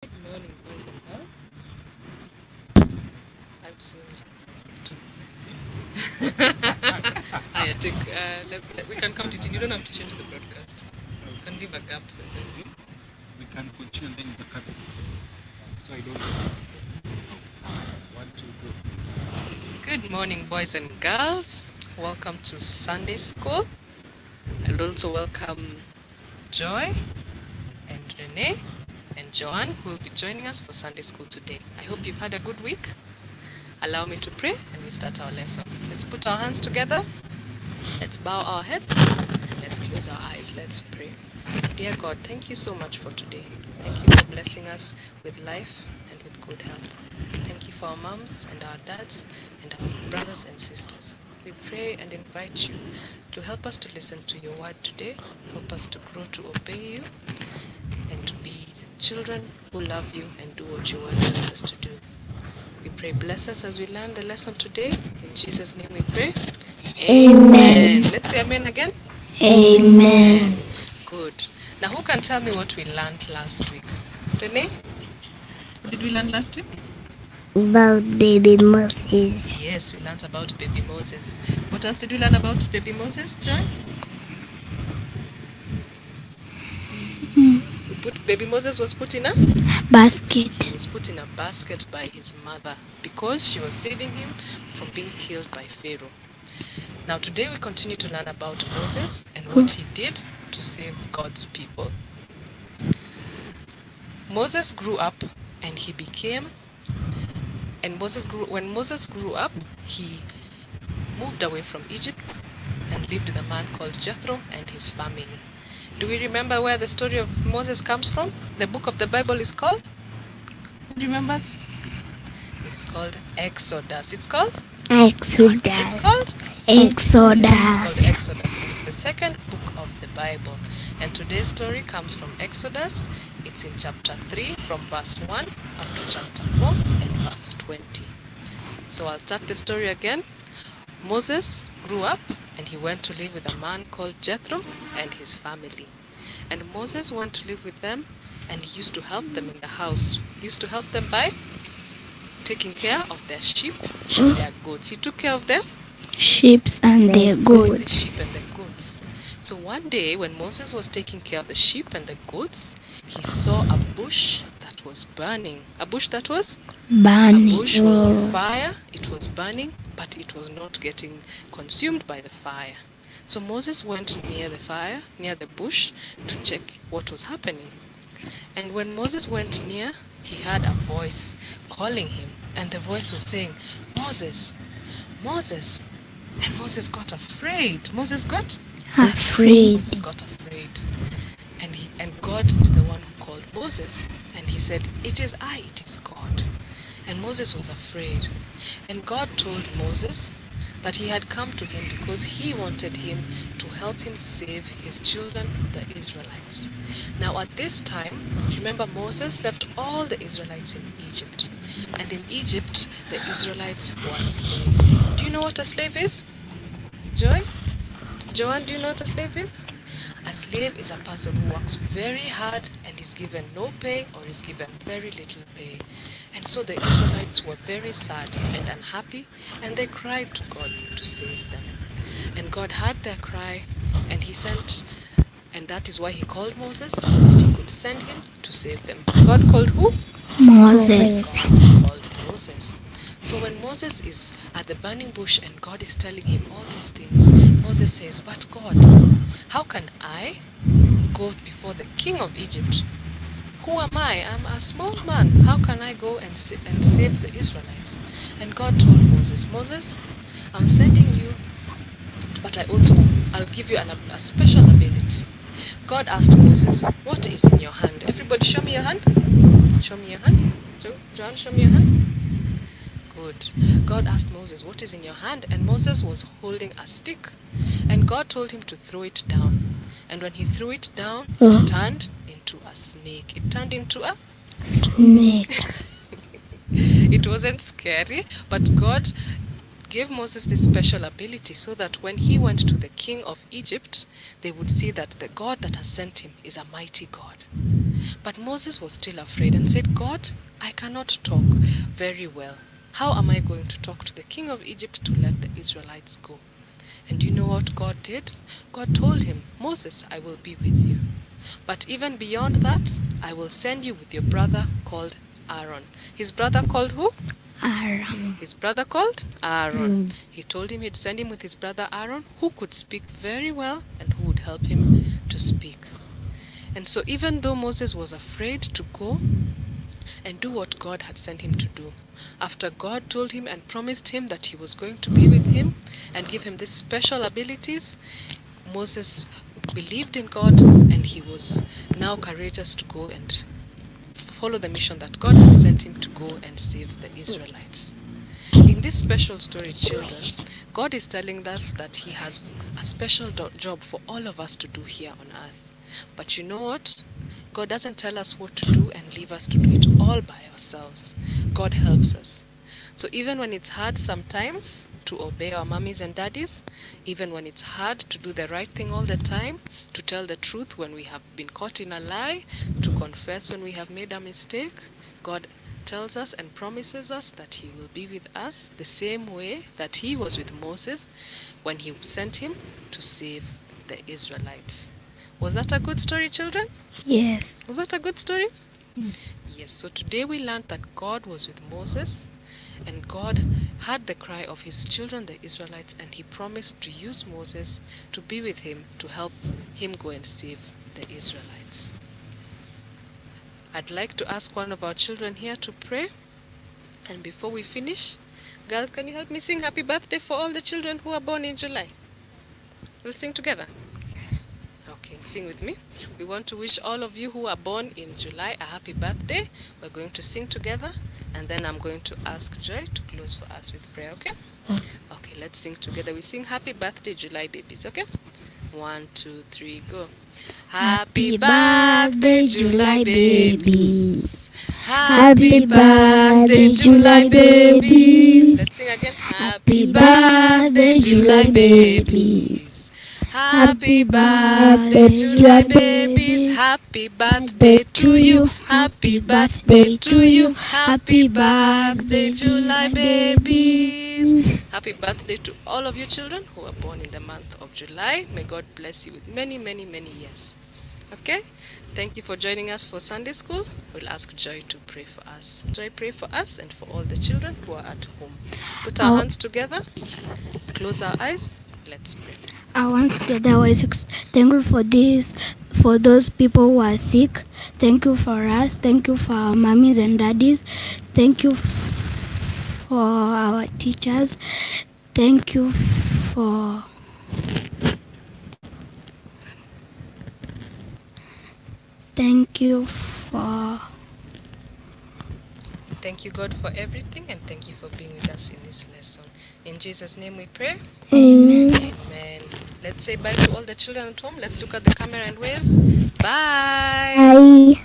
Good morning, boys and girls. I'm sorry. We can count it in. You don't have to change the broadcast. You can leave a gap. We can continue then the cut. So I don't get it. One, two, go. Good morning, boys and girls. Welcome to Sunday School. And also welcome Joy and Renee and Joanne, who will be joining us for Sunday School today. I hope you've had a good week. Allow me to pray and we start our lesson. Let's put our hands together. Let's bow our heads. Let's close our eyes. Let's pray. Dear God, thank you so much for today. Thank you for blessing us with life and with good health. Thank you for our moms and our dads and our brothers and sisters. We pray and invite you to help us to listen to your word today. Help us to grow to obey you and to be children who love you and do what your word tells us to do. We pray, bless us as we learn the lesson today. In Jesus' name we pray. Amen. Let's say amen again. Amen. Good. Now, who can tell me what we learned last week? Renee? What did we learn last week? About baby Moses. Yes, we learned about baby Moses. What else did we learn about baby Moses, Joy? Baby Moses was put in a Basket. He was put in a basket by his mother because she was saving him from being killed by Pharaoh. Now today we continue to learn about Moses and what he did to save God's people. Moses grew up and he became, when Moses grew up, he moved away from Egypt and lived with a man called Jethro and his family. Do we remember where the story of Moses comes from? The book of the Bible is called? Who remembers? It's called Exodus. It's called? Exodus. It's called? Exodus. Yes, it's called Exodus. And it's the second book of the Bible. And today's story comes from Exodus. It's in chapter 3 from verse 1 up to chapter 4 and verse 20. So I'll start the story again. Moses grew up and he went to live with a man called Jethro and his family. And Moses went to live with them and he used to help them in the house. He used to help them by taking care of their sheep and their goats. He took care of them? Sheep and their The sheep goats. and the goats. So one day when Moses was taking care of the sheep and the goats, he saw a bush that was burning. A bush that was? Bunny. A bush was on fire, it was burning, but it was not getting consumed by the fire. So Moses went near the fire, near the bush, to check what was happening. And when Moses went near, he heard a voice calling him. And the voice was saying, Moses, Moses. And Moses got afraid. Moses got Afraid. afraid. And God is the one who called Moses. And he said, it is I, it is God. And Moses was afraid. And God told Moses that he had come to him because he wanted him to help him save his children, the Israelites. Now at this time, remember Moses left all the Israelites in Egypt. And in Egypt, the Israelites were slaves. Do you know what a slave is? Joy? Joanne, do you know what a slave is? A slave is a person who works very hard and is given no pay or is given very little pay. And so the Israelites were very sad and unhappy, and they cried to God to save them. And God heard their cry, and and that is why he called Moses, so that he could send him to save them. God called who? Moses. God called Moses. So when Moses is at the burning bush and God is telling him all these things, Moses says, but God, how can I go before the king of Egypt? Who am I? I'm a small man. How can I go and save the Israelites? And God told Moses, Moses, I'm sending you, but I'll give you a special ability. God asked Moses, what is in your hand? Everybody show me your hand. Show me your hand. Joanne, show me your hand. Good. God asked Moses, what is in your hand? And Moses was holding a stick. And God told him to throw it down. And when he threw it down, it turned into a snake. It turned into a Snake. It wasn't scary, but God gave Moses this special ability so that when he went to the king of Egypt, they would see that the God that has sent him is a mighty God. But Moses was still afraid and said, God, I cannot talk very well. How am I going to talk to the king of Egypt to let the Israelites go? And you know what God did? God told him, Moses, I will be with you. But even beyond that, I will send you with your brother called Aaron. His brother called who? Aaron. His brother called Aaron. He told him he'd send him with his brother Aaron, who could speak very well and who would help him to speak. And so even though Moses was afraid to go and do what God had sent him to do, after God told him and promised him that he was going to be with him and give him these special abilities, Moses believed in God and he was now courageous to go and follow the mission that God had sent him to go and save the Israelites. In this special story, children, God is telling us that he has a special job for all of us to do here on earth. But you know what? God doesn't tell us what to do and leave us to do it all by ourselves. God helps us. So even when it's hard sometimes to obey our mummies and daddies, even when it's hard to do the right thing all the time, to tell the truth when we have been caught in a lie, to confess when we have made a mistake, God tells us and promises us that he will be with us the same way that he was with Moses when he sent him to save the Israelites. Was that a good story, children? Yes. Was that a good story? Yes. So today we learned that God was with Moses and God heard the cry of his children, the Israelites, and he promised to use Moses to be with him to help him go and save the Israelites. I'd like to ask one of our children here to pray. And before we finish, girl, can you help me sing happy birthday for all the children who are born in July? We'll sing together. Okay, sing with me. We want to wish all of you who are born in July a happy birthday. We're going to sing together, and then I'm going to ask Joy to close for us with prayer, okay? Okay, let's sing together. We sing happy birthday, July babies, okay? 1, 2, 3, go. Happy birthday, July babies. Happy birthday, July babies. Let's sing again. Happy birthday, July babies. Happy birthday, July babies. Happy birthday to you. Happy birthday to you. Happy birthday, July babies. Happy birthday to all of you children who are born in the month of July. May God bless you with many, many, many years. Okay? Thank you for joining us for Sunday School. We'll ask Joy to pray for us. Joy, pray for us and for all the children who are at home. Put our hands together. Close our eyes. Let's pray. I want to get our thankful for this, for those people who are sick. Thank you for us. Thank you for our mummies and daddies. Thank you for our teachers. Thank you for Thank you, God, for everything, and thank you for being with us in this lesson. In Jesus' name we pray. Amen. Amen. Let's say bye to all the children at home. Let's look at the camera and wave. Bye. Bye.